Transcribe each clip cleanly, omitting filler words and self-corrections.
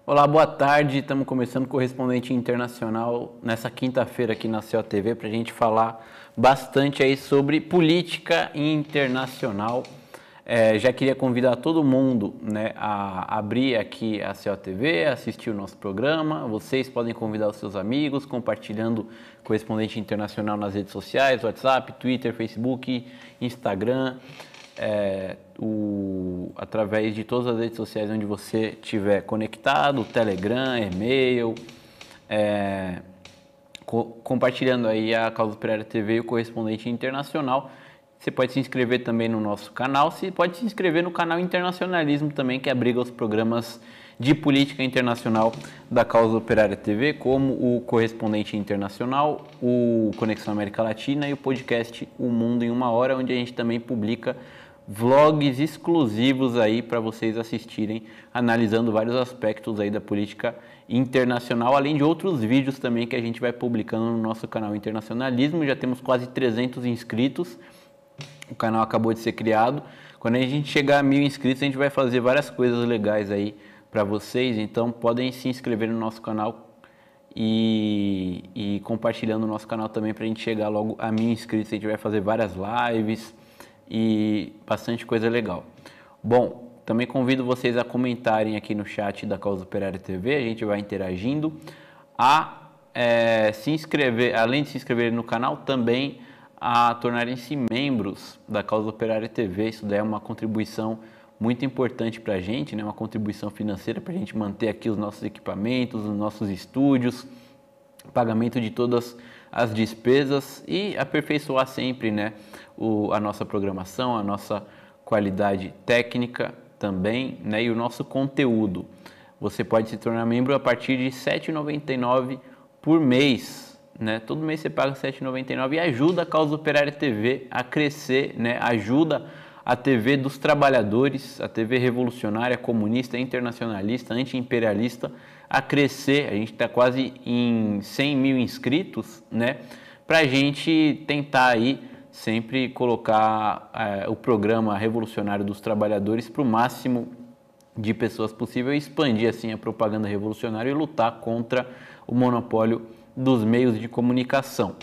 Olá, boa tarde. Estamos começando o Correspondente Internacional nessa quinta-feira aqui na CO TV para a gente falar bastante aí sobre política internacional. Já queria convidar todo mundo, né, a abrir aqui a CO TV, assistir o nosso programa. Vocês podem convidar os seus amigos, compartilhando Correspondente Internacional nas redes sociais, WhatsApp, Twitter, Facebook, Instagram. Através de todas as redes sociais onde você estiver conectado, Telegram, e-mail, compartilhando aí a Causa Operária TV e o Correspondente Internacional. Você pode se inscrever também no nosso canal, você pode se inscrever no canal Internacionalismo também, que abriga os programas de política internacional da Causa Operária TV, como o Correspondente Internacional, o Conexão América Latina e o podcast O Mundo em Uma Hora, onde a gente também publica vlogs exclusivos aí para vocês assistirem, analisando vários aspectos aí da política internacional, além de outros vídeos também que a gente vai publicando no nosso canal Internacionalismo. Já temos quase 300 inscritos, o canal acabou de ser criado. Quando a gente chegar a 1000 inscritos, a gente vai fazer várias coisas legais aí para vocês, então podem se inscrever no nosso canal e compartilhando o nosso canal também para a gente chegar logo a 1000 inscritos. A gente vai fazer várias lives e bastante coisa legal. Bom, também convido vocês a comentarem aqui no chat da Causa Operária TV, a gente vai interagindo, se inscrever, além de se inscrever no canal, também a tornarem-se membros da Causa Operária TV. Isso daí é uma contribuição muito importante para a gente, né? Uma contribuição financeira para a gente manter aqui os nossos equipamentos, os nossos estúdios, pagamento de todas as despesas e aperfeiçoar sempre, né, a nossa programação, a nossa qualidade técnica também, né, e o nosso conteúdo. Você pode se tornar membro a partir de R$ 7,99 por mês, né? Todo mês você paga R$ 7,99 e ajuda a Causa Operária TV a crescer, né? Ajuda a TV dos trabalhadores, a TV revolucionária, comunista, internacionalista, anti-imperialista a crescer. A gente está quase em 100 mil inscritos, né? Para a gente tentar aí sempre colocar o programa revolucionário dos trabalhadores para o máximo de pessoas possível e expandir assim a propaganda revolucionária e lutar contra o monopólio dos meios de comunicação.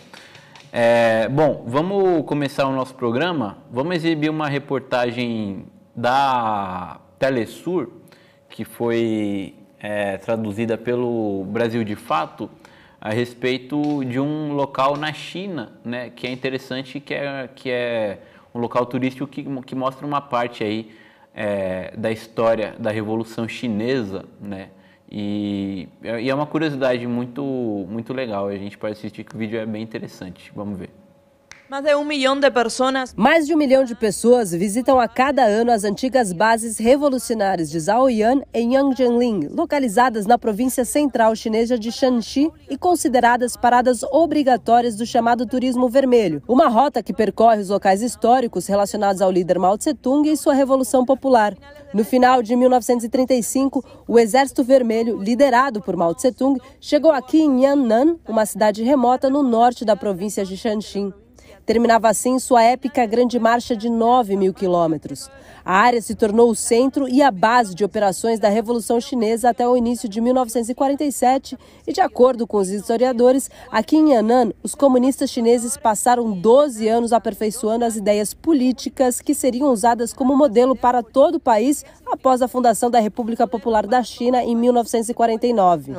Bom, vamos começar o nosso programa. Vamos exibir uma reportagem da Telesur, que foi traduzida pelo Brasil de Fato, a respeito de um local na China, né, que é interessante, que é um local turístico que mostra uma parte aí da história da Revolução Chinesa, né, e é uma curiosidade muito, muito legal. A gente pode assistir, que o vídeo é bem interessante. Vamos ver. Mais de 1 milhão de pessoas visitam a cada ano as antigas bases revolucionárias de Zaoyan e Yangjianling, localizadas na província central chinesa de Shanxi e consideradas paradas obrigatórias do chamado Turismo Vermelho, uma rota que percorre os locais históricos relacionados ao líder Mao Tse-tung e sua Revolução Popular. No final de 1935, o Exército Vermelho, liderado por Mao Tse-tung, chegou aqui em Yan'an, uma cidade remota no norte da província de Shanxi. Terminava assim sua épica grande marcha de 9.000 quilômetros. A área se tornou o centro e a base de operações da Revolução Chinesa até o início de 1947 e, de acordo com os historiadores, aqui em Yan'an, os comunistas chineses passaram 12 anos aperfeiçoando as ideias políticas que seriam usadas como modelo para todo o país após a fundação da República Popular da China em 1949.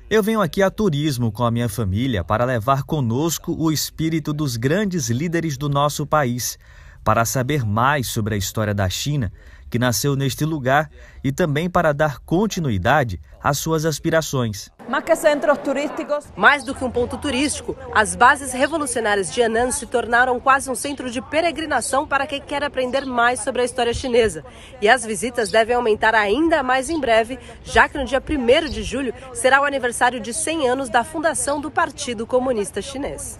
Eu venho aqui a turismo com a minha família para levar conosco o espírito dos grandes líderes do nosso país, para saber mais sobre a história da China, que nasceu neste lugar, e também para dar continuidade às suas aspirações. Mais do que um ponto turístico, as bases revolucionárias de Yan'an se tornaram quase um centro de peregrinação para quem quer aprender mais sobre a história chinesa. E as visitas devem aumentar ainda mais em breve, já que no dia 1º de julho será o aniversário de 100 anos da fundação do Partido Comunista Chinês.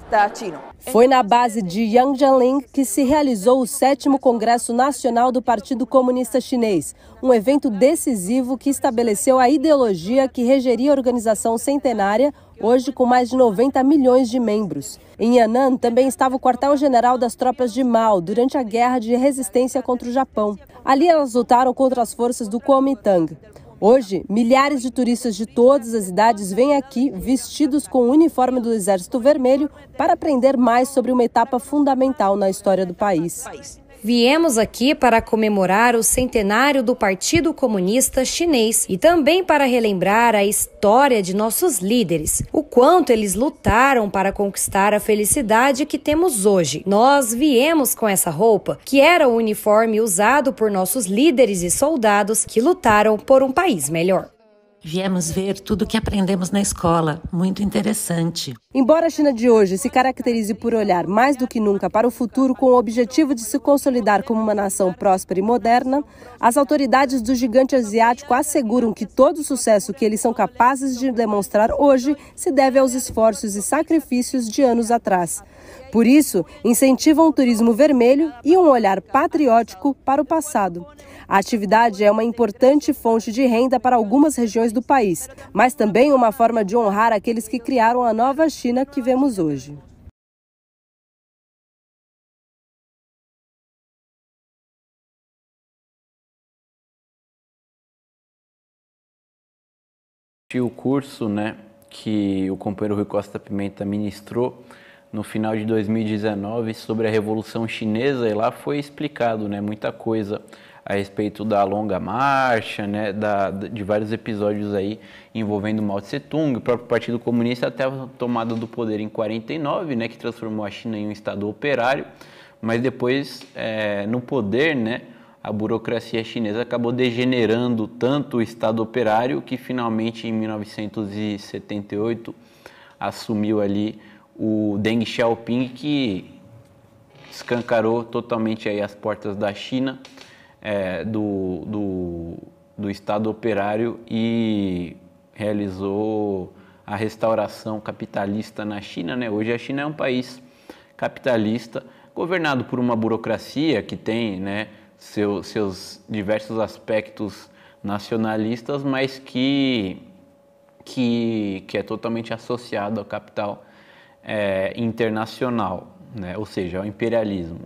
Foi na base de Yangjianling que se realizou o 7º Congresso Nacional do Partido Comunista Chinês, um evento decisivo que estabeleceu a ideologia que regeria a organização centenária, hoje com mais de 90 milhões de membros. Em Yan'an também estava o quartel-general das tropas de Mao durante a guerra de resistência contra o Japão. Ali elas lutaram contra as forças do Kuomintang. Hoje, milhares de turistas de todas as idades vêm aqui vestidos com o uniforme do Exército Vermelho para aprender mais sobre uma etapa fundamental na história do país. Viemos aqui para comemorar o centenário do Partido Comunista Chinês e também para relembrar a história de nossos líderes, o quanto eles lutaram para conquistar a felicidade que temos hoje. Nós viemos com essa roupa, que era o uniforme usado por nossos líderes e soldados que lutaram por um país melhor. Viemos ver tudo o que aprendemos na escola, muito interessante. Embora a China de hoje se caracterize por olhar mais do que nunca para o futuro com o objetivo de se consolidar como uma nação próspera e moderna, as autoridades do gigante asiático asseguram que todo o sucesso que eles são capazes de demonstrar hoje se deve aos esforços e sacrifícios de anos atrás. Por isso, incentivam o turismo vermelho e um olhar patriótico para o passado. A atividade é uma importante fonte de renda para algumas regiões do país, mas também uma forma de honrar aqueles que criaram a nova China que vemos hoje. O curso, que o companheiro Rui Costa Pimenta ministrou no final de 2019 sobre a Revolução Chinesa, e lá foi explicado, muita coisa a respeito da longa marcha, de vários episódios aí envolvendo Mao Tse-tung, o próprio Partido Comunista, até a tomada do poder em 49, que transformou a China em um estado operário, mas depois no poder, a burocracia chinesa acabou degenerando tanto o estado operário que finalmente em 1978 assumiu ali o Deng Xiaoping, que escancarou totalmente aí as portas da China, do Estado operário, e realizou a restauração capitalista na China. Hoje a China é um país capitalista, governado por uma burocracia que tem seus diversos aspectos nacionalistas, mas que é totalmente associado ao capital internacional, ou seja, ao imperialismo,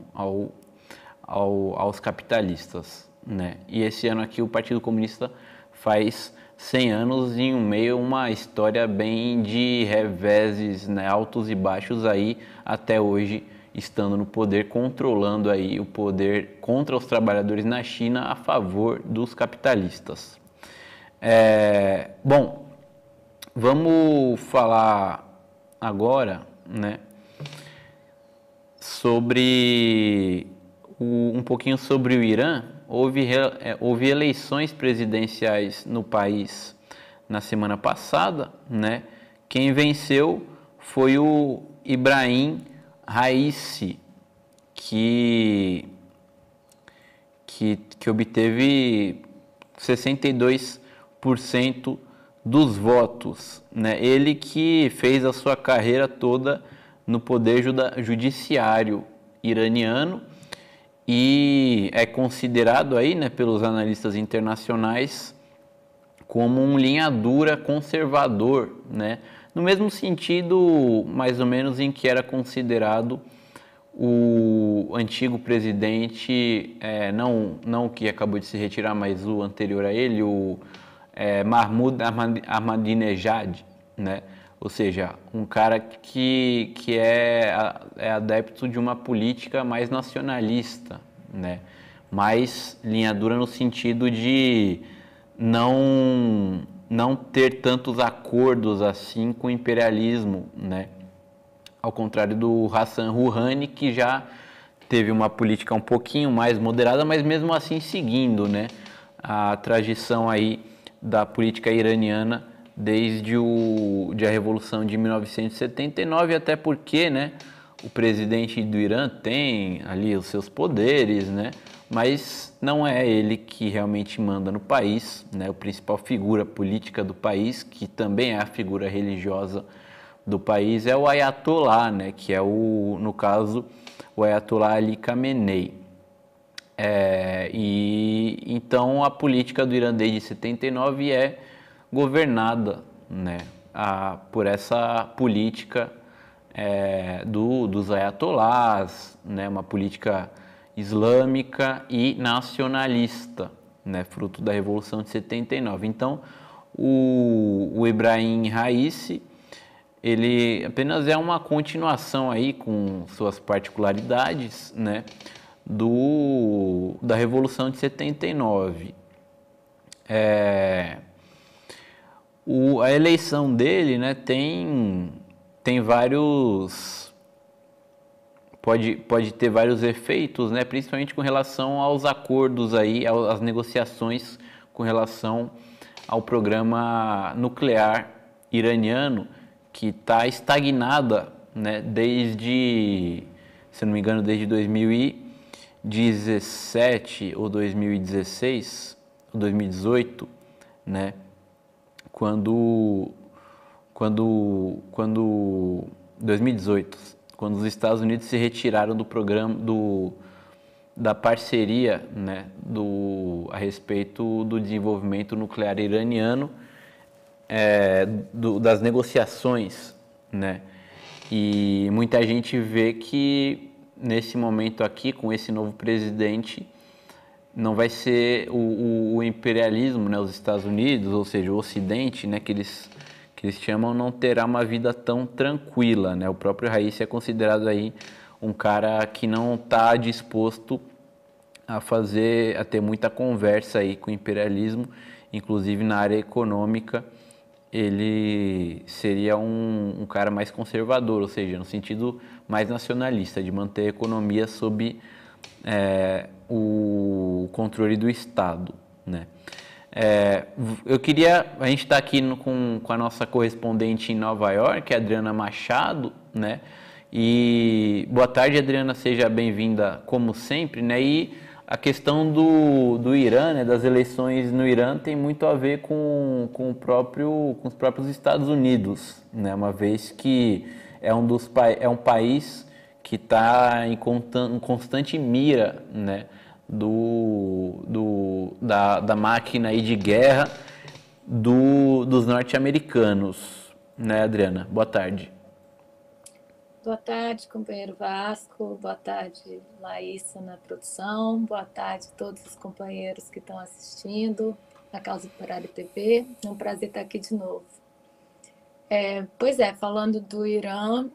aos capitalistas, E esse ano aqui o Partido Comunista faz 100 anos em meio a uma história bem de reveses, altos e baixos aí, até hoje estando no poder, controlando aí o poder contra os trabalhadores na China a favor dos capitalistas. Bom, vamos falar agora, sobre um pouquinho sobre o Irã. Houve eleições presidenciais no país na semana passada, Quem venceu foi o Ibrahim Raisi, que obteve 62% dos votos, Ele que fez a sua carreira toda no poder judiciário iraniano e é considerado aí, pelos analistas internacionais como um linha dura conservador, no mesmo sentido mais ou menos em que era considerado o antigo presidente, não o que acabou de se retirar, mas o anterior a ele, o Mahmoud Ahmadinejad, Ou seja, um cara que é adepto de uma política mais nacionalista, mais linha dura no sentido de não ter tantos acordos assim com o imperialismo, Ao contrário do Hassan Rouhani, que já teve uma política um pouquinho mais moderada, mas mesmo assim seguindo, a tradição aí da política iraniana desde a Revolução de 1979, até porque, o presidente do Irã tem ali os seus poderes, mas não é ele que realmente manda no país, O principal figura política do país, que também é a figura religiosa do país, é o Ayatollah, que é no caso, o Ayatollah Ali Khamenei. E então a política do Irã desde 79 é governada, por essa política dos ayatolás, uma política islâmica e nacionalista, né, fruto da Revolução de 79. Então, o Ibrahim Raisi, ele apenas é uma continuação aí com suas particularidades, né, da Revolução de 79. A eleição dele, né, tem vários... Pode ter vários efeitos, né, principalmente com relação aos acordos aí, às negociações com relação ao programa nuclear iraniano, que está estagnada, né, desde, se não me engano, desde 2017 ou 2016, ou 2018, né, quando 2018, quando os Estados Unidos se retiraram do programa da parceria, né, a respeito do desenvolvimento nuclear iraniano, das negociações, né? E muita gente vê que nesse momento aqui, com esse novo presidente, não vai ser o imperialismo, né, os Estados Unidos, ou seja, o Ocidente, né, que eles chamam, não terá uma vida tão tranquila, né? O próprio Raisi é considerado aí um cara que não está disposto a ter muita conversa aí com o imperialismo, inclusive na área econômica. Ele seria um cara mais conservador, ou seja, no sentido mais nacionalista, de manter a economia sob o controle do Estado, né? A gente está aqui com a nossa correspondente em Nova York, a Adriana Machado, né? E boa tarde, Adriana, seja bem-vinda como sempre, né? E a questão do Irã, né, das eleições no Irã, tem muito a ver com os próprios Estados Unidos, né, uma vez que é um país que está em constante mira, né, da máquina aí de guerra dos norte-americanos, né, Adriana? Boa tarde. Boa tarde, companheiro Vasco. Boa tarde, Laísa, na produção. Boa tarde a todos os companheiros que estão assistindo a Causa Operária TV. É um prazer estar aqui de novo. Falando do Irã,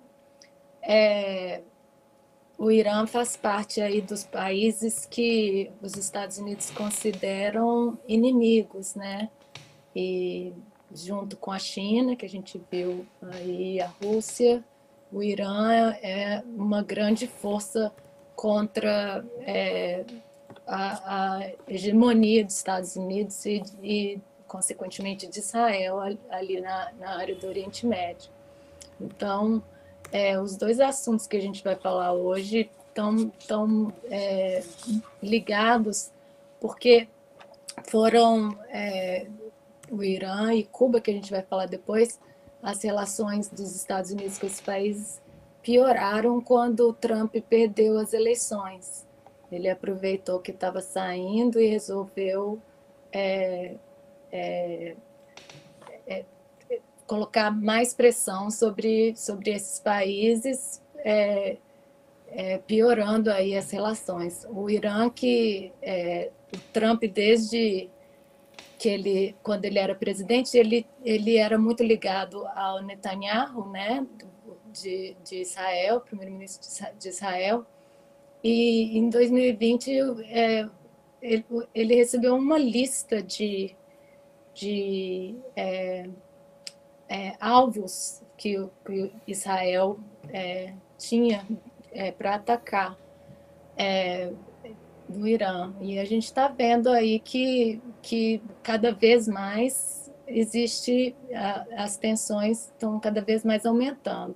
o Irã faz parte aí dos países que os Estados Unidos consideram inimigos, né? E junto com a China, que a gente viu aí, a Rússia, o Irã é uma grande força contra a hegemonia dos Estados Unidos e, consequentemente, de Israel ali na área do Oriente Médio. Então, os dois assuntos que a gente vai falar hoje estão ligados, porque foram o Irã e Cuba, que a gente vai falar depois, as relações dos Estados Unidos com esses países pioraram quando o Trump perdeu as eleições. Ele aproveitou que estava saindo e resolveu colocar mais pressão sobre esses países, piorando aí as relações. O Irã, o Trump, desde quando ele era presidente, ele era muito ligado ao Netanyahu, né, de Israel, primeiro-ministro de Israel, e em 2020 ele recebeu uma lista de alvos que Israel tinha para atacar do Irã. E a gente está vendo aí que cada vez mais as tensões estão cada vez mais aumentando.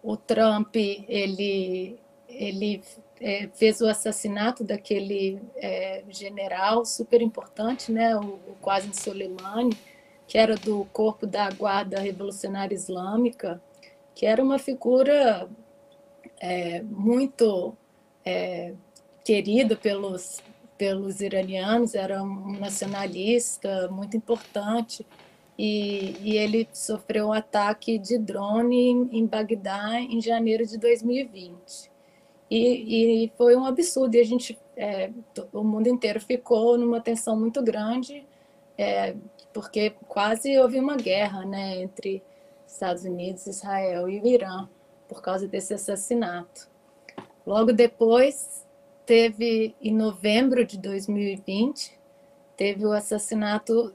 O Trump, ele fez o assassinato daquele general super importante, né, o Qasem Soleimani, que era do corpo da Guarda Revolucionária Islâmica, que era uma figura muito querido pelos iranianos, era um nacionalista muito importante, e ele sofreu um ataque de drone em Bagdá em janeiro de 2020. e foi um absurdo, e o mundo inteiro ficou numa tensão muito grande, porque quase houve uma guerra, né, entre Estados Unidos, Israel e o Irã, por causa desse assassinato. Logo depois, em novembro de 2020, teve o assassinato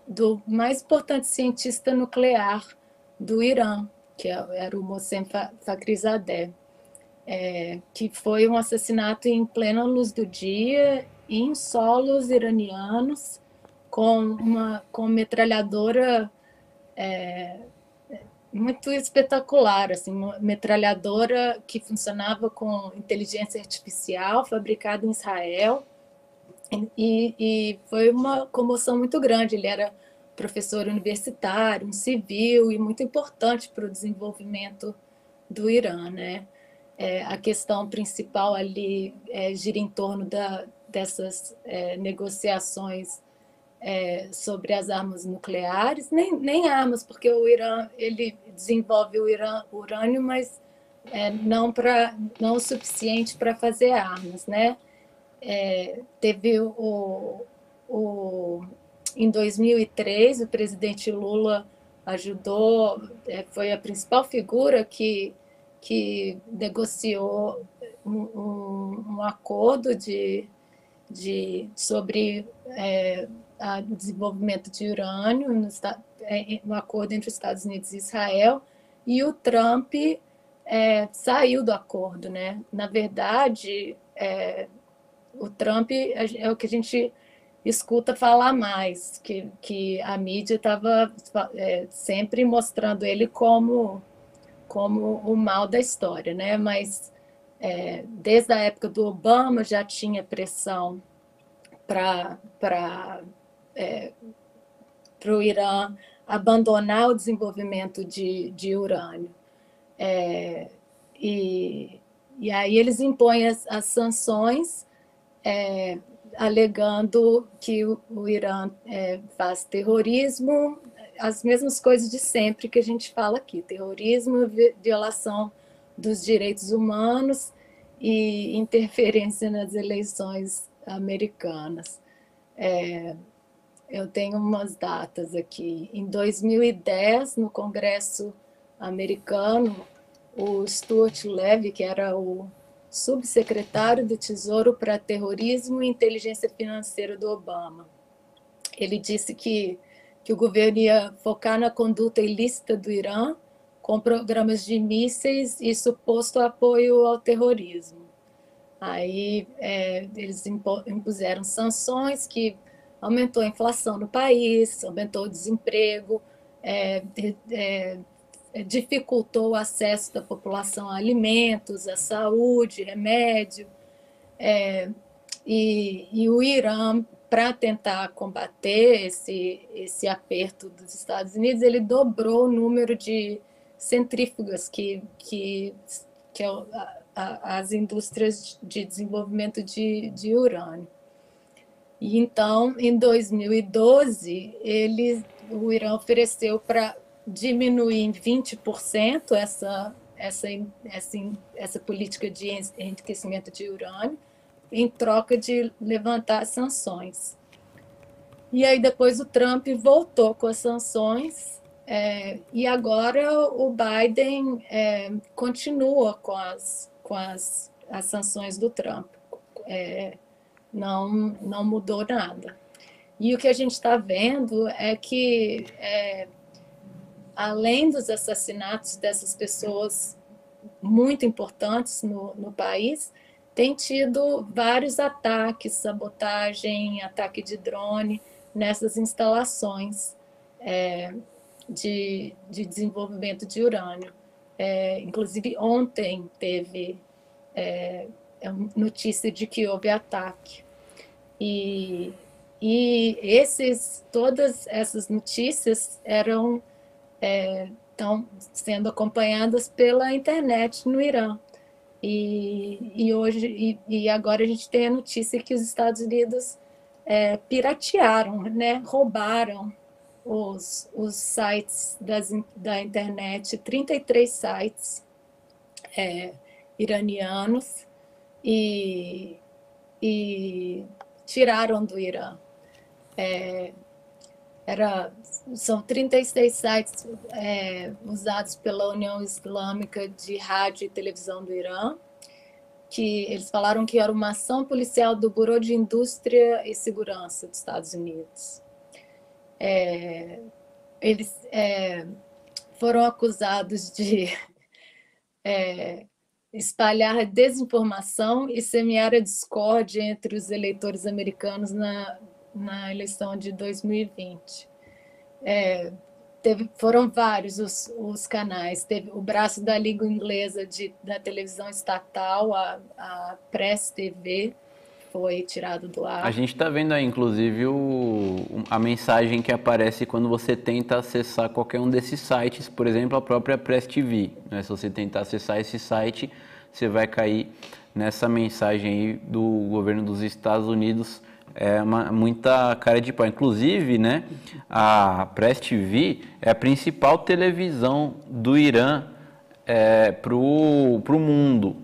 do mais importante cientista nuclear do Irã, que era o Mohsen Fakhrizadeh, que foi um assassinato em plena luz do dia, em solos iranianos, com metralhadora muito espetacular, assim, uma metralhadora que funcionava com inteligência artificial, fabricada em Israel, e foi uma comoção muito grande. Ele era professor universitário, um civil, e muito importante para o desenvolvimento do Irã, né? A questão principal ali gira em torno dessas negociações sobre as armas nucleares, nem armas, porque o Irã ele desenvolve o urânio, mas não o suficiente para fazer armas, né? Teve em 2003, o presidente Lula ajudou, foi a principal figura que negociou um acordo sobre o desenvolvimento de urânio, um acordo entre os Estados Unidos e Israel, e o Trump saiu do acordo, né? Na verdade, o Trump é o que a gente escuta falar mais, que a mídia estava sempre mostrando ele como o mal da história, né? Mas desde a época do Obama já tinha pressão para o Irã abandonar o desenvolvimento de urânio. E aí eles impõem as sanções, alegando que o Irã faz terrorismo, as mesmas coisas de sempre que a gente fala aqui: terrorismo, violação dos direitos humanos e interferência nas eleições americanas. Eu tenho umas datas aqui. Em 2010, no Congresso americano, o Stuart Levy, que era o subsecretário do Tesouro para Terrorismo e Inteligência Financeira do Obama, ele disse que o governo ia focar na conduta ilícita do Irã com programas de mísseis e suposto apoio ao terrorismo. Aí eles impuseram sanções que aumentou a inflação no país, aumentou o desemprego, dificultou o acesso da população a alimentos, a saúde, remédio. E o Irã, para tentar combater esse aperto dos Estados Unidos, ele dobrou o número de centrífugas que as indústrias de desenvolvimento de urânio. E então, em 2012, o Irã ofereceu para diminuir em 20% essa política de enriquecimento de urânio, em troca de levantar as sanções. E aí depois o Trump voltou com as sanções, e agora o Biden continua com as sanções do Trump. Não mudou nada. E o que a gente está vendo é que, além dos assassinatos dessas pessoas muito importantes no país, tem tido vários ataques, sabotagem, ataque de drone nessas instalações de desenvolvimento de urânio. Inclusive, ontem teve notícia de que houve ataque. E todas essas notícias estão sendo acompanhadas pela internet no Irã. E agora a gente tem a notícia que os Estados Unidos piratearam, né? Roubaram os sites da internet, 33 sites, iranianos e tiraram do Irã. São 36 sites usados pela União Islâmica de Rádio e Televisão do Irã, que eles falaram que era uma ação policial do Bureau de Indústria e Segurança dos Estados Unidos. Eles foram acusados de espalhar desinformação e semear a discórdia entre os eleitores americanos na eleição de 2020. Foram vários os canais. Teve o braço da língua inglesa da televisão estatal, a Press TV, foi tirado do ar. A gente está vendo aí, inclusive, a mensagem que aparece quando você tenta acessar qualquer um desses sites, por exemplo, a própria Press TV. Né? Se você tentar acessar esse site, você vai cair nessa mensagem aí do governo dos Estados Unidos. Muita cara de pau. Inclusive, né, a Press TV é a principal televisão do Irã para o mundo.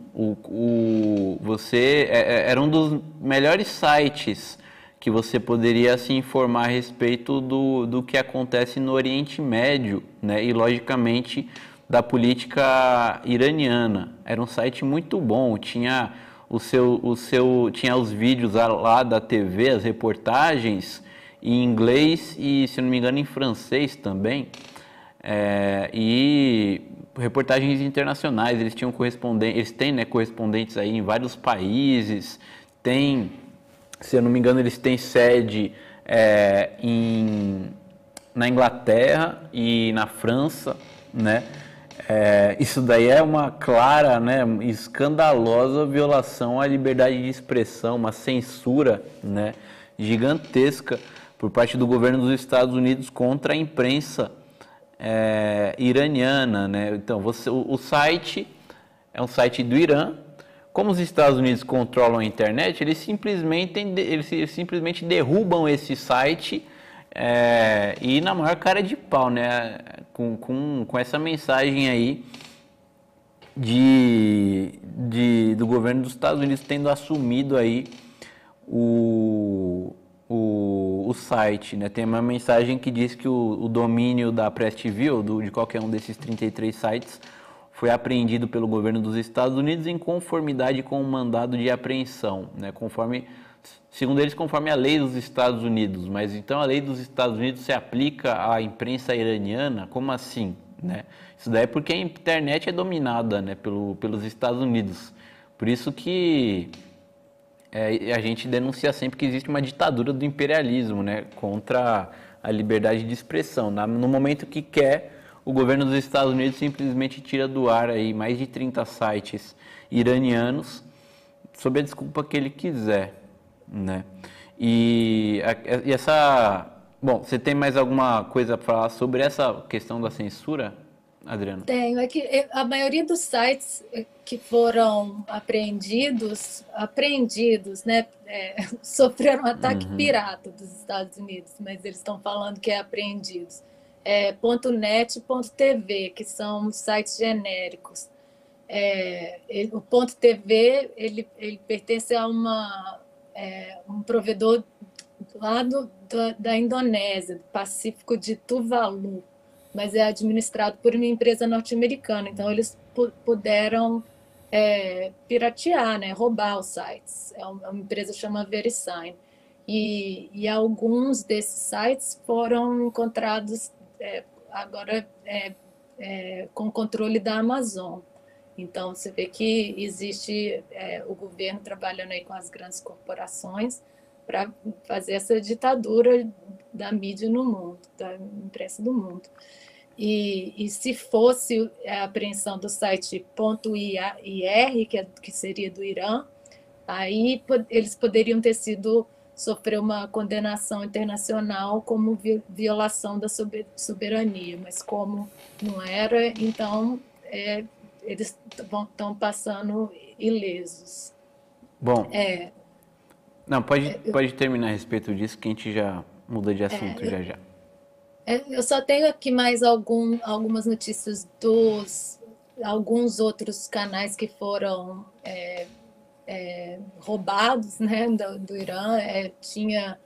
Era um dos melhores sites que você poderia se informar a respeito do que acontece no Oriente Médio, né, e, logicamente, da política iraniana. Era um site muito bom, tinha tinha os vídeos lá da TV, as reportagens em inglês e, se não me engano, em francês também, e reportagens internacionais. Eles tinham eles têm, né, correspondentes aí em vários países. Se eu não me engano, eles têm sede na Inglaterra e na França, né? Isso daí é uma clara, né, escandalosa violação à liberdade de expressão, uma censura, né, gigantesca por parte do governo dos Estados Unidos contra a imprensa iraniana, né? Então, o site é um site do Irã. Como os Estados Unidos controlam a internet, eles simplesmente derrubam esse site. E na maior cara de pau, né, com essa mensagem aí do governo dos Estados Unidos tendo assumido aí o site, né? Tem uma mensagem que diz que o domínio da Press TV ou de qualquer um desses 33 sites foi apreendido pelo governo dos Estados Unidos em conformidade com o mandado de apreensão, né? Segundo eles, conforme a lei dos Estados Unidos. Mas então a lei dos Estados Unidos se aplica à imprensa iraniana? Como assim, né? Isso daí é porque a internet é dominada, né, pelos Estados Unidos. Por isso que a gente denuncia sempre que existe uma ditadura do imperialismo, né, contra a liberdade de expressão. No momento que quer, o governo dos Estados Unidos simplesmente tira do ar aí mais de 30 sites iranianos sob a desculpa que ele quiser, né? Bom, você tem mais alguma coisa para falar sobre essa questão da censura, Adriana? Tenho. É que a maioria dos sites que foram apreendidos, né, sofreram um ataque pirata dos Estados Unidos, mas eles estão falando que é apreendidos. .net e .tv, que são sites genéricos. O .tv ele pertence a um provedor lá da Indonésia, do Pacífico de Tuvalu, mas é administrado por uma empresa norte-americana. Então, eles puderam piratear, né, roubar os sites. Uma empresa chama VeriSign. E alguns desses sites foram encontrados agora com controle da Amazon. Então, você vê que existe o governo trabalhando aí com as grandes corporações para fazer essa ditadura da mídia no mundo, da imprensa do mundo. E se fosse a apreensão do site .ir, que seria do Irã, aí eles poderiam sofrer uma condenação internacional como violação da soberania, mas como não era, então eles estão passando ilesos. Bom, não, pode terminar a respeito disso, que a gente já muda de assunto já. Eu só tenho aqui mais algumas notícias alguns outros canais que foram roubados, né, do Irã. Tinha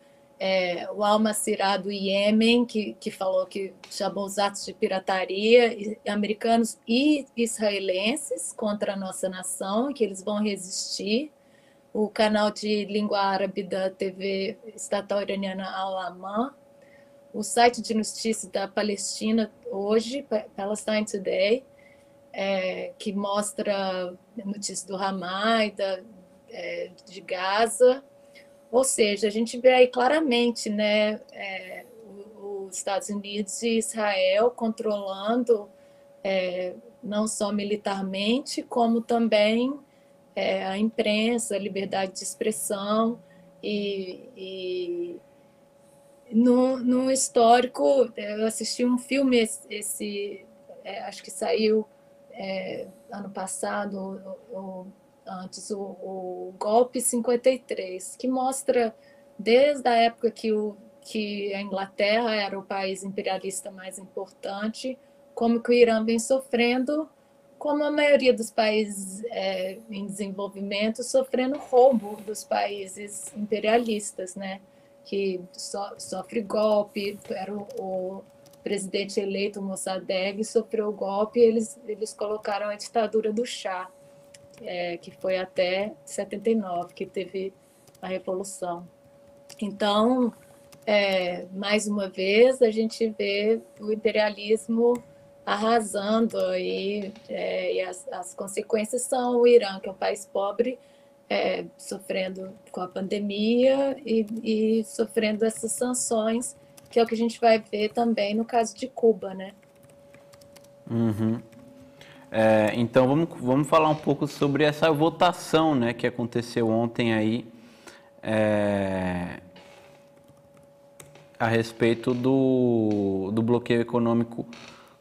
o Al-Masirah do Iêmen, que falou que chamou os atos de pirataria americanos e israelenses contra a nossa nação, que eles vão resistir. O canal de língua árabe da TV estatal iraniana Al-Aman, o site de notícias da Palestina hoje, Palestine Today, que mostra notícias do Hamas, de Gaza. Ou seja, a gente vê aí claramente, né, os Estados Unidos e Israel controlando não só militarmente, como também a imprensa, a liberdade de expressão. E no histórico, eu assisti um filme, acho que saiu ano passado, antes, o Golpe 53, que mostra desde a época que a Inglaterra era o país imperialista mais importante, como que o Irã vem sofrendo, como a maioria dos países em desenvolvimento, sofrendo roubo dos países imperialistas, né? Que sofre golpe. Era o presidente eleito, Mossadegh, sofreu o golpe, e eles colocaram a ditadura do Shah, que foi até 79, que teve a Revolução. Então, mais uma vez, a gente vê o imperialismo arrasando aí, e as consequências são o Irã, que é um país pobre, sofrendo com a pandemia e sofrendo essas sanções, que é o que a gente vai ver também no caso de Cuba, né? Uhum. Então vamos falar um pouco sobre essa votação, né, que aconteceu ontem aí, a respeito do bloqueio econômico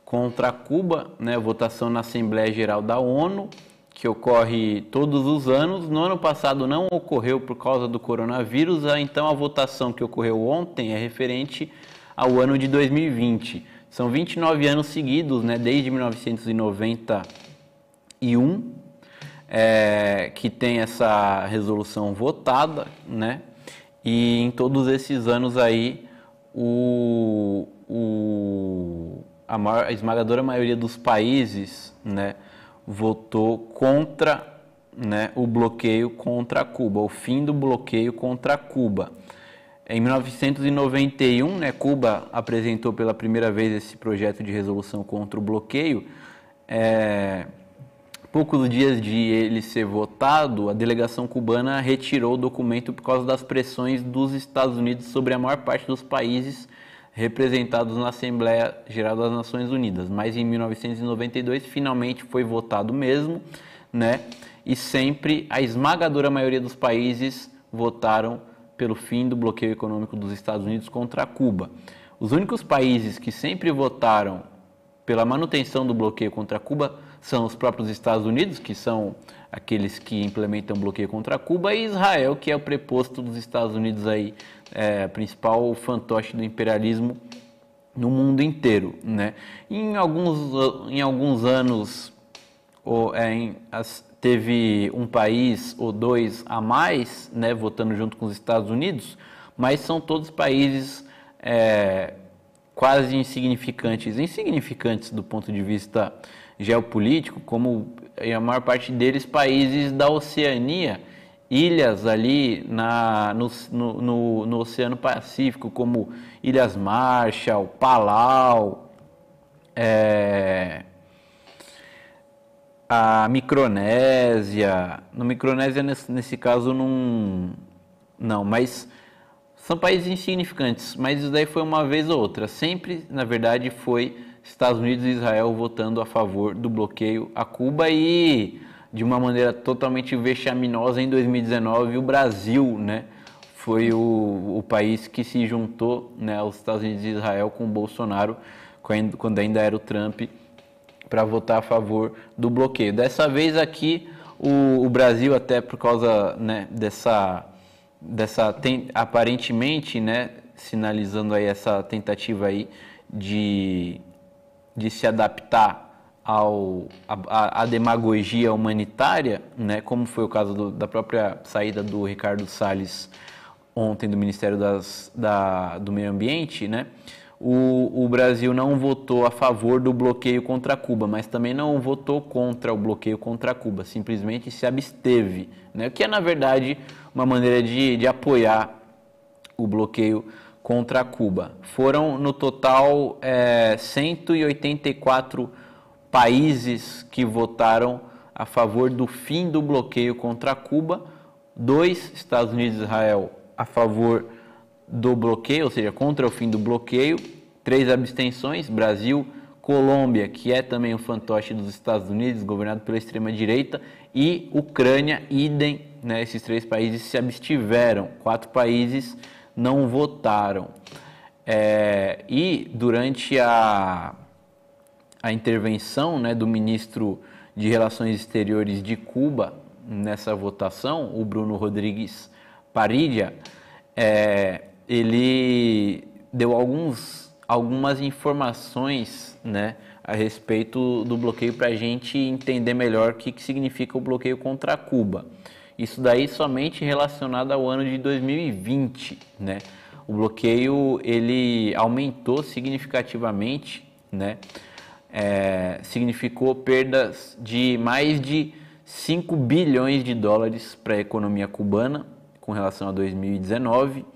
contra Cuba, né, votação na Assembleia Geral da ONU, que ocorre todos os anos. No ano passado não ocorreu por causa do coronavírus, então a votação que ocorreu ontem é referente ao ano de 2020. São 29 anos seguidos, né, desde 1991, que tem essa resolução votada, né, e em todos esses anos aí a esmagadora maioria dos países, né, votou contra, né, o bloqueio contra Cuba, o fim do bloqueio contra Cuba. Em 1991, né, Cuba apresentou pela primeira vez esse projeto de resolução contra o bloqueio. Poucos dias de ele ser votado, a delegação cubana retirou o documento por causa das pressões dos Estados Unidos sobre a maior parte dos países representados na Assembleia Geral das Nações Unidas. Mas em 1992 finalmente foi votado mesmo, né? E sempre a esmagadora maioria dos países votaram pelo fim do bloqueio econômico dos Estados Unidos contra Cuba. Os únicos países que sempre votaram pela manutenção do bloqueio contra Cuba são os próprios Estados Unidos, que são aqueles que implementam bloqueio contra Cuba, e Israel, que é o preposto dos Estados Unidos aí, principal fantoche do imperialismo no mundo inteiro, né? Em alguns anos teve um país ou dois a mais, né, votando junto com os Estados Unidos, mas são todos países quase insignificantes do ponto de vista geopolítico, como a maior parte deles países da Oceania, ilhas ali no Oceano Pacífico, como Ilhas Marshall, Palau, a Micronésia. No Micronésia, nesse caso, não, mas são países insignificantes, mas isso daí foi uma vez ou outra. Sempre, na verdade, foi Estados Unidos e Israel votando a favor do bloqueio a Cuba, e de uma maneira totalmente vexaminosa em 2019 o Brasil, né, foi o país que se juntou, né, aos Estados Unidos e Israel com o Bolsonaro, quando ainda era o Trump, para votar a favor do bloqueio. Dessa vez aqui o Brasil, até por causa, né, aparentemente, né, sinalizando aí essa tentativa aí de se adaptar à demagogia humanitária, né, como foi o caso da própria saída do Ricardo Salles ontem do Ministério do Meio Ambiente, né, o Brasil não votou a favor do bloqueio contra Cuba, mas também não votou contra o bloqueio contra Cuba, simplesmente se absteve, né, o que é, na verdade, uma maneira de apoiar o bloqueio contra Cuba. Foram, no total, 184 países que votaram a favor do fim do bloqueio contra Cuba, 2, Estados Unidos e Israel, a favor do bloqueio, ou seja, contra o fim do bloqueio, 3 abstenções, Brasil, Colômbia, que é também um fantoche dos Estados Unidos, governado pela extrema-direita, e Ucrânia, idem, né, esses 3 países se abstiveram, 4 países não votaram. E durante a intervenção, né, do ministro de Relações Exteriores de Cuba nessa votação, o Bruno Rodrigues Parilla, ele deu algumas informações, né, a respeito do bloqueio para a gente entender melhor o que significa o bloqueio contra Cuba. Isso daí somente relacionado ao ano de 2020, né? O bloqueio ele aumentou significativamente, né? Significou perdas de mais de 5 bilhões de dólares para a economia cubana com relação a 2019.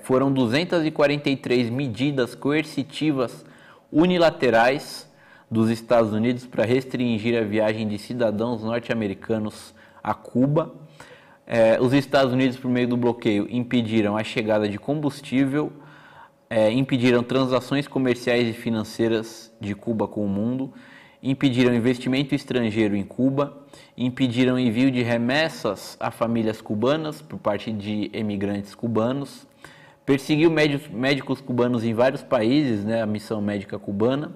Foram 243 medidas coercitivas unilaterais dos Estados Unidos para restringir a viagem de cidadãos norte-americanos a Cuba. Os Estados Unidos, por meio do bloqueio, impediram a chegada de combustível, impediram transações comerciais e financeiras de Cuba com o mundo, impediram investimento estrangeiro em Cuba, impediram envio de remessas a famílias cubanas por parte de emigrantes cubanos, perseguiu médicos cubanos em vários países, né, a missão médica cubana.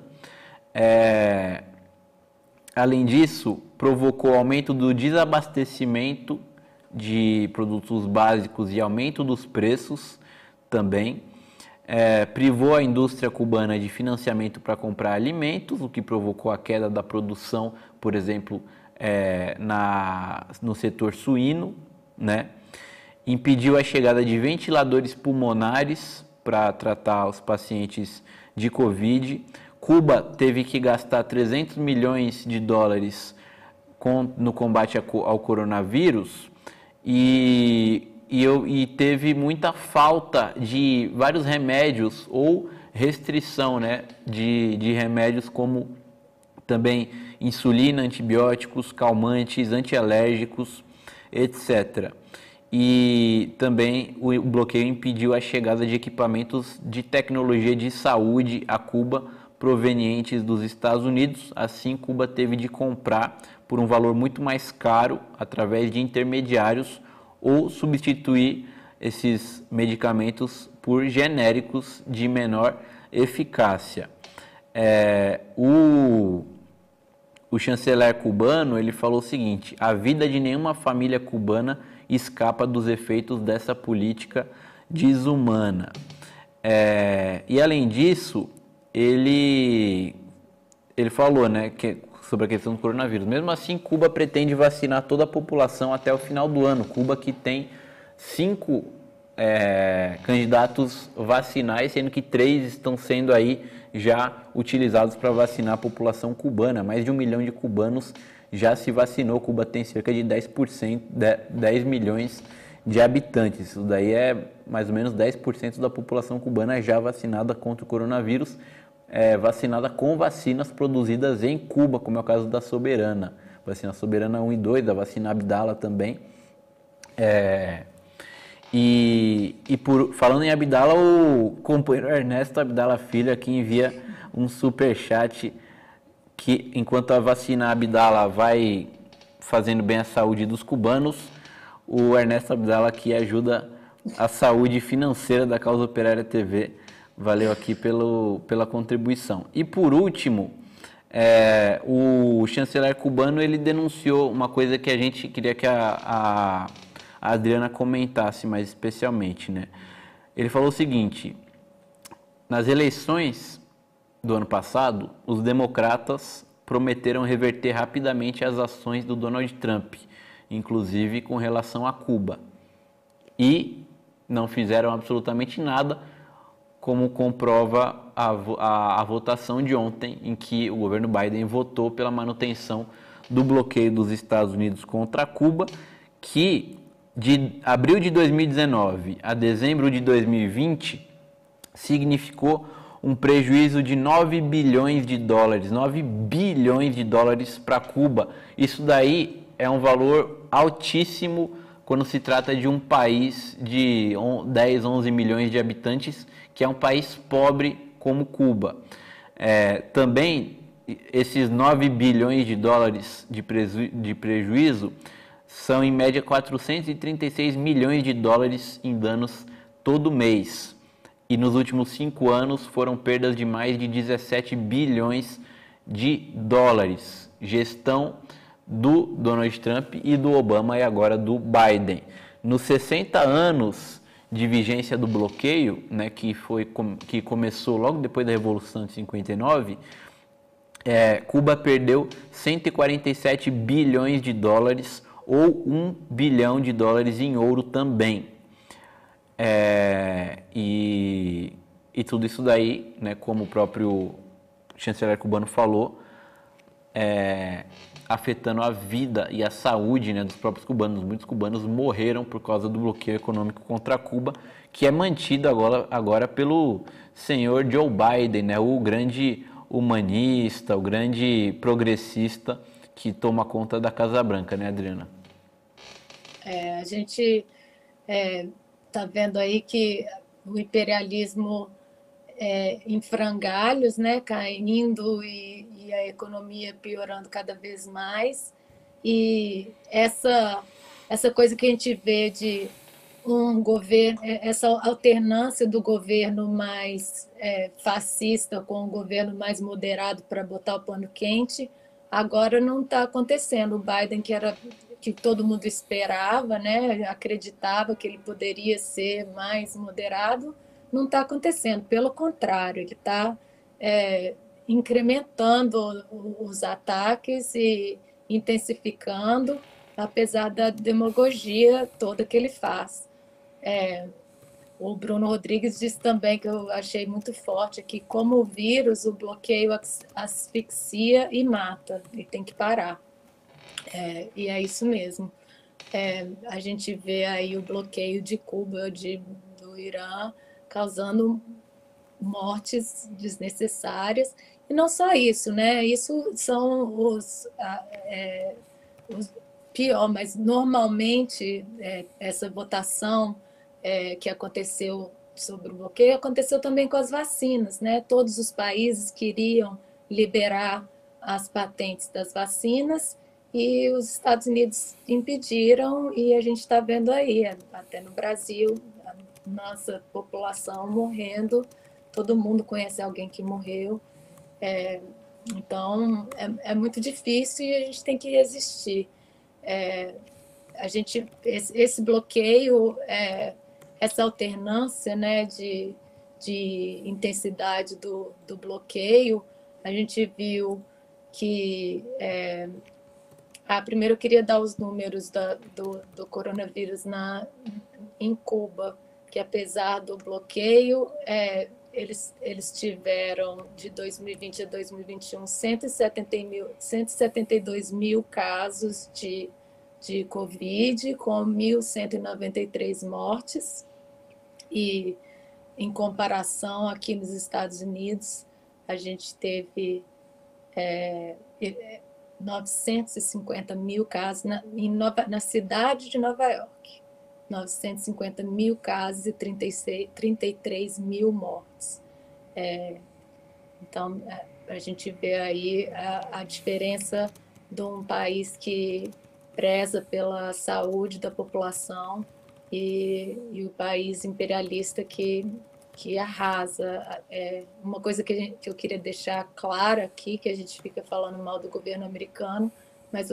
Além disso, provocou aumento do desabastecimento de produtos básicos e aumento dos preços também. Privou a indústria cubana de financiamento para comprar alimentos, o que provocou a queda da produção, por exemplo, no setor suíno, né? Impediu a chegada de ventiladores pulmonares para tratar os pacientes de Covid. Cuba teve que gastar 300 milhões de dólares no combate ao coronavírus e teve muita falta de vários remédios ou restrição, né, de remédios como também insulina, antibióticos, calmantes, antialérgicos, etc. E também o bloqueio impediu a chegada de equipamentos de tecnologia de saúde a Cuba provenientes dos Estados Unidos. Assim, Cuba teve de comprar por um valor muito mais caro através de intermediários ou substituir esses medicamentos por genéricos de menor eficácia. O chanceler cubano ele falou o seguinte: a vida de nenhuma família cubana escapa dos efeitos dessa política desumana. E além disso, ele falou, né, sobre a questão do coronavírus. Mesmo assim, Cuba pretende vacinar toda a população até o final do ano. Cuba que tem 5 candidatos vacinais, sendo que 3 estão sendo aí já utilizados para vacinar a população cubana. Mais de 1 milhão de cubanos já se vacinou. Cuba tem cerca de 10 milhões de habitantes. Isso daí é mais ou menos 10% da população cubana já vacinada contra o coronavírus, vacinada com vacinas produzidas em Cuba, como é o caso da Soberana. Vacina Soberana 1 e 2, da vacina Abdala também. Falando em Abdala, o companheiro Ernesto Abdala Filho aqui envia um superchat que, enquanto a vacina Abdala vai fazendo bem à saúde dos cubanos, o Ernesto Abdala aqui ajuda a saúde financeira da Causa Operária TV. Valeu aqui pela contribuição. E por último, o chanceler cubano ele denunciou uma coisa que a gente queria que a Adriana comentasse mais especialmente, né? Ele falou o seguinte: nas eleições do ano passado, os democratas prometeram reverter rapidamente as ações do Donald Trump, inclusive com relação a Cuba. E não fizeram absolutamente nada, como comprova a votação de ontem, em que o governo Biden votou pela manutenção do bloqueio dos Estados Unidos contra Cuba, que de abril de 2019 a dezembro de 2020 significou um prejuízo de 9 bilhões de dólares para Cuba. Isso daí é um valor altíssimo quando se trata de um país de 10, 11 milhões de habitantes, que é um país pobre como Cuba. Também, esses 9 bilhões de dólares de prejuízo são, em média, 436 milhões de dólares em danos todo mês. E nos últimos 5 anos foram perdas de mais de 17 bilhões de dólares. Gestão do Donald Trump e do Obama e agora do Biden. Nos 60 anos de vigência do bloqueio, né, que começou logo depois da Revolução de 59, Cuba perdeu 147 bilhões de dólares ou 1 bilhão de dólares em ouro também. E tudo isso daí, né, como o próprio chanceler cubano falou, afetando a vida e a saúde, né, dos próprios cubanos. Muitos cubanos morreram por causa do bloqueio econômico contra Cuba, que é mantido agora pelo senhor Joe Biden, né, o grande humanista, o grande progressista que toma conta da Casa Branca, né, Adriana? A gente está vendo aí que o imperialismo em frangalhos, né, caindo e a economia piorando cada vez mais. E essa coisa que a gente vê de um governo, essa alternância do governo mais fascista com o governo mais moderado para botar o pano quente, agora não está acontecendo. O Biden, que todo mundo esperava, né, acreditava que ele poderia ser mais moderado, não está acontecendo. Pelo contrário, ele está incrementando os ataques e intensificando, apesar da demagogia toda que ele faz. O Bruno Rodrigues disse também, que eu achei muito forte, que como o vírus, o bloqueio asfixia e mata, e tem que parar. E é isso mesmo. A gente vê aí o bloqueio de Cuba, do Irã, causando mortes desnecessárias. E não só isso, né? Isso são os pior, mas normalmente essa votação que aconteceu sobre o bloqueio aconteceu também com as vacinas, né? Todos os países queriam liberar as patentes das vacinas e os Estados Unidos impediram, e a gente está vendo aí, até no Brasil, a nossa população morrendo, todo mundo conhece alguém que morreu. Então, é muito difícil e a gente tem que resistir. Esse bloqueio, essa alternância, né, de intensidade do bloqueio, a gente viu que... primeiro eu queria dar os números do coronavírus em Cuba, que apesar do bloqueio, eles tiveram, de 2020 a 2021, 172 mil casos de Covid, com 1.193 mortes. E, em comparação, aqui nos Estados Unidos, a gente teve 950 mil casos na cidade de Nova York. 950 mil casos e 33 mil mortes. Então, a gente vê aí a diferença de um país que preza pela saúde da população e o país imperialista que arrasa. Uma coisa que eu queria deixar clara aqui, que a gente fica falando mal do governo americano, mas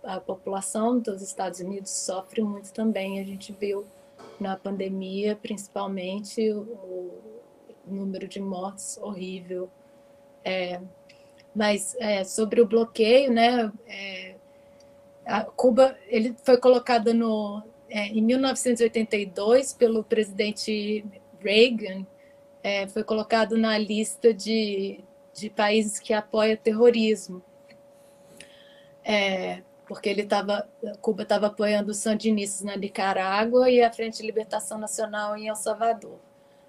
a população dos Estados Unidos sofre muito também. A gente viu na pandemia, principalmente, o número de mortes horrível. Mas sobre o bloqueio, né, Cuba ele foi colocado em 1982 pelo presidente Reagan, foi colocado na lista de países que apoiam terrorismo, porque Cuba estava apoiando os sandinistas na Nicarágua e a Frente de Libertação Nacional em El Salvador.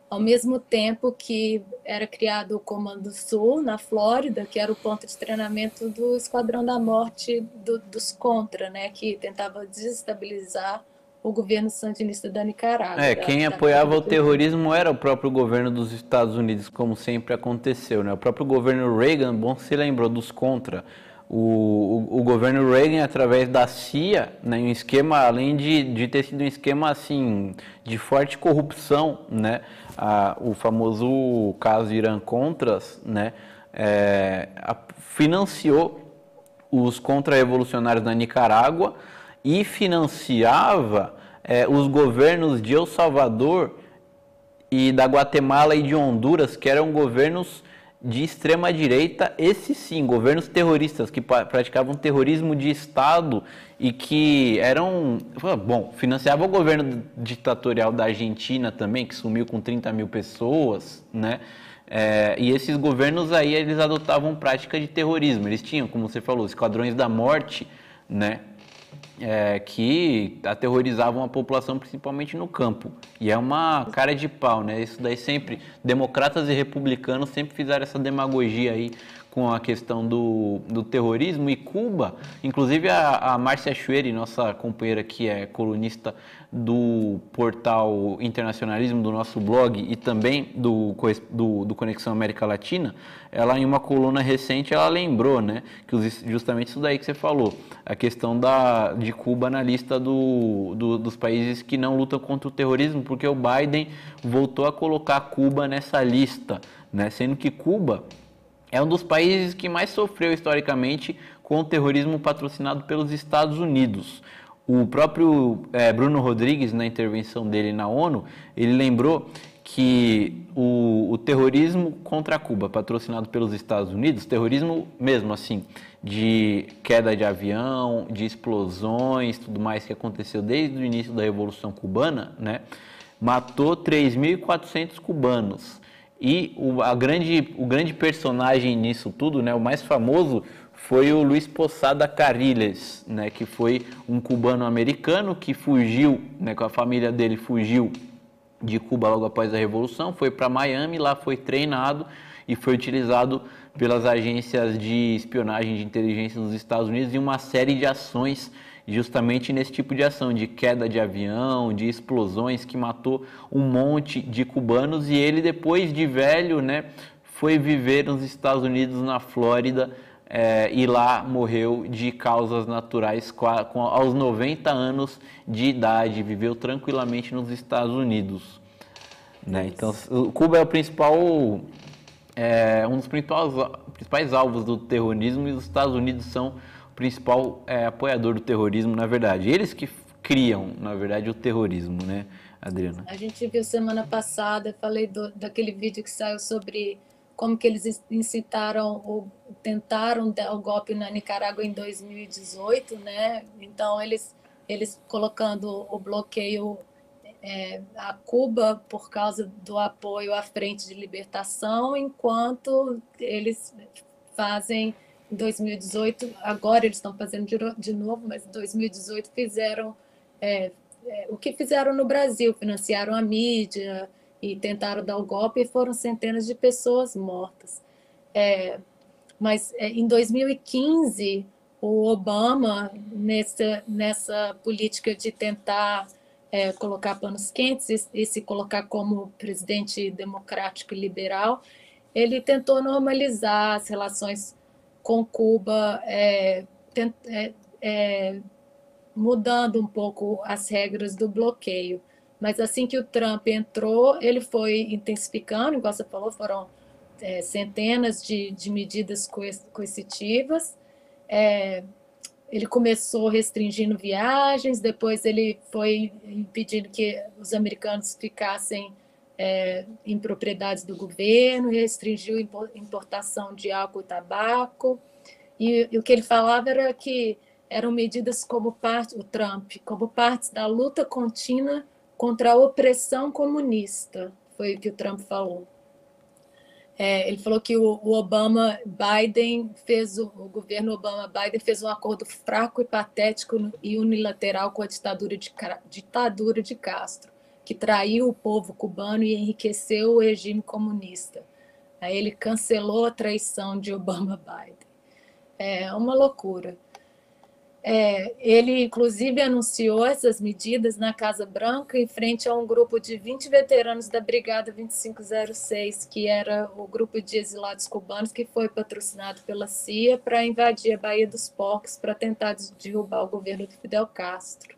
Ao mesmo tempo que era criado o Comando Sul, na Flórida, que era o ponto de treinamento do Esquadrão da Morte dos Contra, né, que tentava desestabilizar o governo sandinista da Nicarágua. Quem apoiava o terrorismo era o próprio governo dos Estados Unidos, como sempre aconteceu, né? O próprio governo Reagan, bom, se lembrou dos Contra. O governo Reagan, através da CIA, né, um esquema, além de ter sido um esquema assim, de forte corrupção, né, o famoso caso Irã-Contras, né, financiou os contra-revolucionários na Nicarágua e financiava os governos de El Salvador e da Guatemala e de Honduras, que eram governos de extrema direita, esses sim, governos terroristas que praticavam terrorismo de Estado e que financiavam o governo ditatorial da Argentina também, que sumiu com 30 mil pessoas, né? E esses governos aí, eles adotavam prática de terrorismo, eles tinham, como você falou, esquadrões da morte, né? Que aterrorizavam a população, principalmente no campo. E é uma cara de pau, né? Isso daí sempre, democratas e republicanos sempre fizeram essa demagogia aí com a questão do terrorismo. E Cuba, inclusive a Márcia Chueri, nossa companheira que é colunista do portal Internacionalismo, do nosso blog, e também do Conexão América Latina, ela em uma coluna recente, ela lembrou, né, que justamente isso daí que você falou, a questão de Cuba na lista dos países que não lutam contra o terrorismo, porque o Biden voltou a colocar Cuba nessa lista, né, sendo que Cuba é um dos países que mais sofreu historicamente com o terrorismo patrocinado pelos Estados Unidos. O próprio Bruno Rodrigues, na intervenção dele na ONU, ele lembrou que o terrorismo contra Cuba, patrocinado pelos Estados Unidos, terrorismo mesmo assim, de queda de avião, de explosões, tudo mais que aconteceu desde o início da Revolução Cubana, né, matou 3.400 cubanos. E o grande personagem nisso tudo, né, o mais famoso, foi o Luis Posada Carriles, né, que foi um cubano-americano que fugiu, né, com a família dele, fugiu de Cuba logo após a Revolução, foi para Miami, lá foi treinado e foi utilizado pelas agências de espionagem de inteligência dos Estados Unidos em uma série de ações justamente nesse tipo de ação, de queda de avião, de explosões, que matou um monte de cubanos. E ele, depois de velho, né, foi viver nos Estados Unidos, na Flórida, e lá morreu de causas naturais aos 90 anos de idade, viveu tranquilamente nos Estados Unidos, né? Então, Cuba é o principal, um dos principais alvos do terrorismo, e os Estados Unidos são o principal apoiador do terrorismo, na verdade. Eles que criam, na verdade, o terrorismo, né, Adriana? A gente viu semana passada, falei daquele vídeo que saiu sobre como que eles incitaram ou tentaram dar o golpe na Nicarágua em 2018, né? Então, eles colocando o bloqueio a Cuba por causa do apoio à Frente de Libertação, enquanto eles fazem em 2018, agora eles estão fazendo de novo, mas em 2018 fizeram o que fizeram no Brasil, financiaram a mídia e tentaram dar o golpe, e foram centenas de pessoas mortas. Mas em 2015, o Obama, nessa política de tentar colocar panos quentes e se colocar como presidente democrático e liberal, ele tentou normalizar as relações com Cuba, mudando um pouco as regras do bloqueio. Mas assim que o Trump entrou, ele foi intensificando, igual você falou, foram centenas de medidas coercitivas. Ele começou restringindo viagens, depois ele foi impedindo que os americanos ficassem em propriedades do governo, restringiu a importação de álcool e tabaco, e o que ele falava era que eram medidas como parte da luta contínua contra a opressão comunista, foi o que o Trump falou. Ele falou que o governo Obama-Biden fez um acordo fraco e patético e unilateral com a ditadura de Castro, que traiu o povo cubano e enriqueceu o regime comunista. Aí ele cancelou a traição de Obama-Biden. É uma loucura. Ele, inclusive, anunciou essas medidas na Casa Branca em frente a um grupo de 20 veteranos da Brigada 2506, que era o grupo de exilados cubanos que foi patrocinado pela CIA para invadir a Baía dos Porcos para tentar derrubar o governo de Fidel Castro.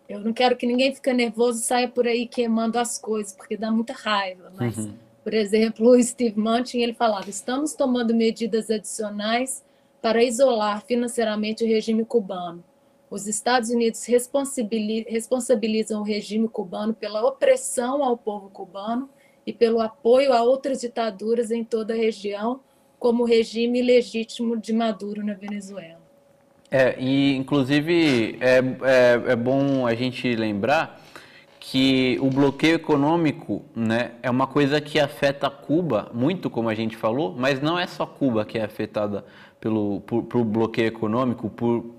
Eu não quero que ninguém fique nervoso e saia por aí queimando as coisas, porque dá muita raiva. Mas, por exemplo, o Steve Mnuchin, ele falava: estamos tomando medidas adicionais para isolar financeiramente o regime cubano. Os Estados Unidos responsabilizam o regime cubano pela opressão ao povo cubano e pelo apoio a outras ditaduras em toda a região, como o regime ilegítimo de Maduro na Venezuela. E inclusive é bom a gente lembrar que o bloqueio econômico, né, é uma coisa que afeta Cuba muito, como a gente falou, mas não é só Cuba que é afetada por bloqueio econômico,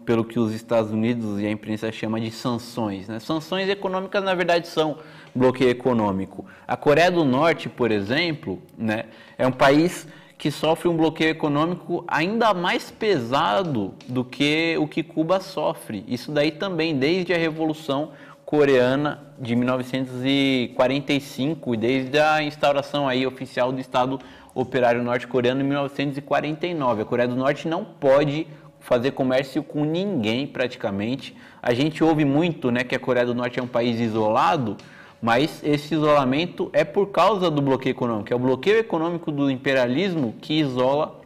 pelo que os Estados Unidos e a imprensa chama de sanções, né? Sanções econômicas, na verdade, são bloqueio econômico. A Coreia do Norte, por exemplo, né, é um país que sofre um bloqueio econômico ainda mais pesado do que o que Cuba sofre. Isso daí também, desde a Revolução Coreana de 1945 e desde a instauração aí oficial do Estado Operário Norte-Coreano em 1949. A Coreia do Norte não pode fazer comércio com ninguém praticamente. A gente ouve muito, né, que a Coreia do Norte é um país isolado, mas esse isolamento é por causa do bloqueio econômico. É o bloqueio econômico do imperialismo que isola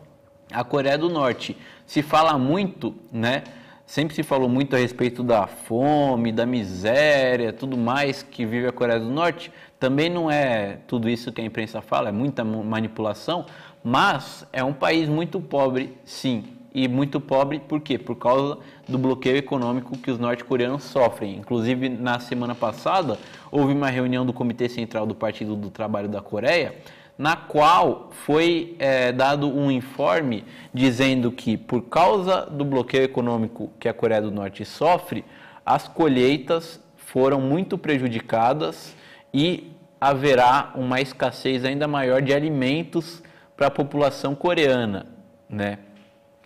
a Coreia do Norte. Se fala muito, né? Sempre se falou muito a respeito da fome, da miséria, tudo mais que vive a Coreia do Norte. Também não é tudo isso que a imprensa fala, é muita manipulação, mas é um país muito pobre, sim. E muito pobre por quê? Por causa do bloqueio econômico que os norte-coreanos sofrem. Inclusive, na semana passada, houve uma reunião do Comitê Central do Partido do Trabalho da Coreia, na qual foi dado um informe dizendo que, por causa do bloqueio econômico que a Coreia do Norte sofre, as colheitas foram muito prejudicadas e haverá uma escassez ainda maior de alimentos para a população coreana, né?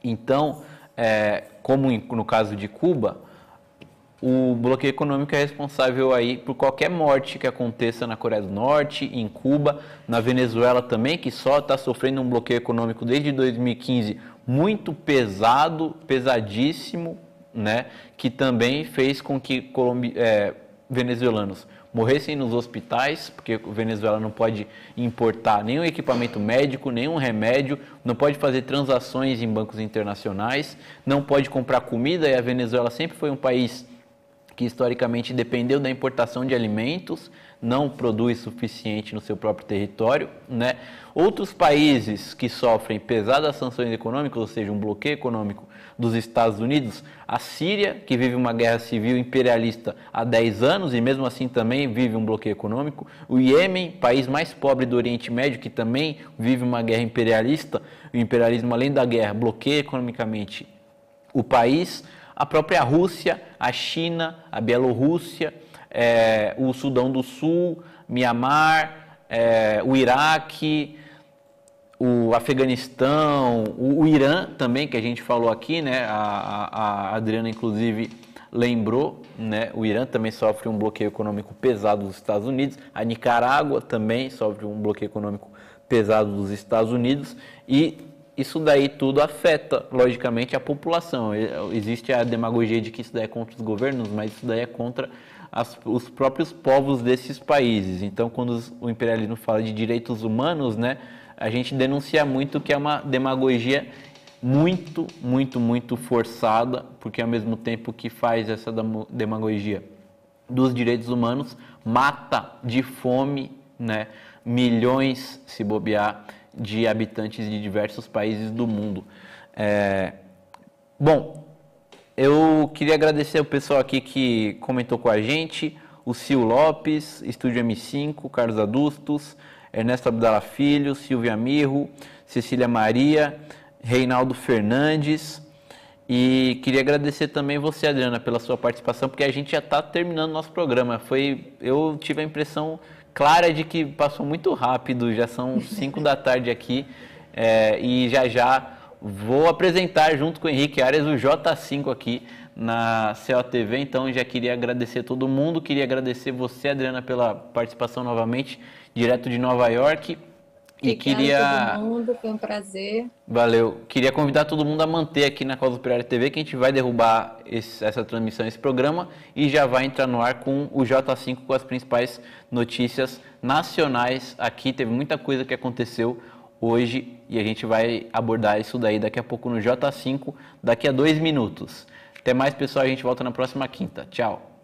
Então, como no caso de Cuba, o bloqueio econômico é responsável aí por qualquer morte que aconteça na Coreia do Norte, em Cuba, na Venezuela também, que só está sofrendo um bloqueio econômico desde 2015 muito pesado, pesadíssimo, né? Que também fez com que venezuelanos morressem nos hospitais, porque a Venezuela não pode importar nenhum equipamento médico, nenhum remédio, não pode fazer transações em bancos internacionais, não pode comprar comida, e a Venezuela sempre foi um país que historicamente dependeu da importação de alimentos, não produz suficiente no seu próprio território, né? Outros países que sofrem pesadas sanções econômicas, ou seja, um bloqueio econômico dos Estados Unidos, a Síria, que vive uma guerra civil imperialista há 10 anos e mesmo assim também vive um bloqueio econômico, o Iêmen, país mais pobre do Oriente Médio, que também vive uma guerra imperialista, o imperialismo, além da guerra, bloqueia economicamente o país, a própria Rússia, a China, a Bielorrússia, o Sudão do Sul, Mianmar, o Iraque, o Afeganistão, o Irã também, que a gente falou aqui, né? A Adriana, inclusive, lembrou, né? O Irã também sofre um bloqueio econômico pesado dos Estados Unidos, a Nicarágua também sofre um bloqueio econômico pesado dos Estados Unidos e isso daí tudo afeta, logicamente, a população. Existe a demagogia de que isso daí é contra os governos, mas isso daí é contra os próprios povos desses países. Então, quando o imperialismo fala de direitos humanos, né, a gente denuncia muito que é uma demagogia muito, muito, muito forçada, porque ao mesmo tempo que faz essa demagogia, dos direitos humanos mata de fome, né, milhões, se bobear, de habitantes de diversos países do mundo. Bom, eu queria agradecer o pessoal aqui que comentou com a gente, o Sil Lopes, Estúdio M5, Carlos Adustos, Ernesto Abdala Filho, Silvia Mirro, Cecília Maria, Reinaldo Fernandes. E queria agradecer também você, Adriana, pela sua participação, porque a gente já está terminando nosso programa. Eu tive a impressão clara de que passou muito rápido, já são 5 da tarde aqui, e já vou apresentar junto com o Henrique Arias o J5 aqui na COTV, então já queria agradecer todo mundo, queria agradecer você, Adriana, pela participação novamente, direto de Nova York. Obrigada a todo mundo, foi um prazer. Valeu. Queria convidar todo mundo a manter aqui na Causa Operária TV, que a gente vai derrubar essa transmissão, esse programa, e já vai entrar no ar com o J5, com as principais notícias nacionais aqui. Teve muita coisa que aconteceu hoje e a gente vai abordar isso daí daqui a pouco no J5, daqui a 2 minutos. Até mais, pessoal. A gente volta na próxima quinta. Tchau.